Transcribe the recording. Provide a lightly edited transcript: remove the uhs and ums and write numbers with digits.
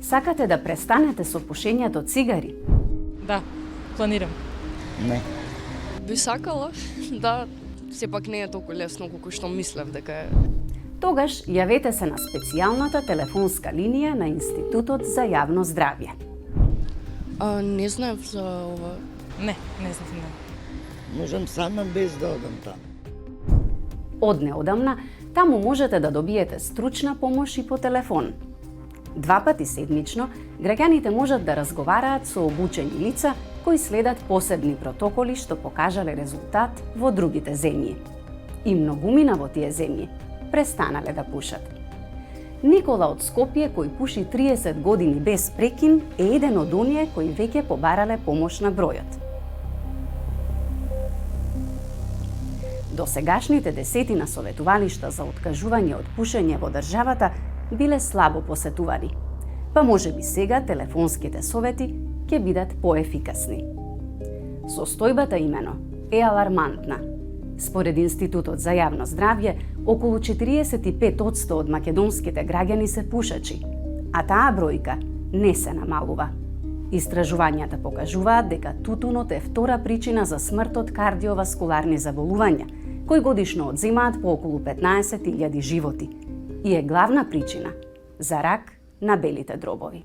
Сакате да престанете со пушењето цигари? Да, планирам. Не. Би сакала, да, сепак не е толку лесно колку што мислев дека е. Тогаш јавете се на специјалната телефонска линија на Институтот за јавно здравје. Не знаев за ова. Не знам. Можам сама без да одам таму. Од неодамна, таму можете да добиете стручна помош и по телефон. 2 пати седмично, граѓаните можат да разговараат со обучени лица кои следат посебни протоколи што покажале резултат во другите земји. И многумина во тие земји престанале да пушат. Никола од Скопје, кој пуши 30 години без прекин, е еден од оние кои веќе побарале помош на бројот. Досегашните десетина советувалишта за откажување од пушење во државата биле слабо посетувани, па можеби сега телефонските совети ќе бидат поефикасни. Состојбата имено е алармантна. Според Институтот за јавно здравје, околу 45% од македонските граѓани се пушачи, а таа бројка не се намалува. Истражувањата покажуваат дека тутунот е втора причина за смрт од кардиоваскуларни заболувања, кои годишно одземаат по околу 15.000 животи и е главна причина за рак на белите дробови.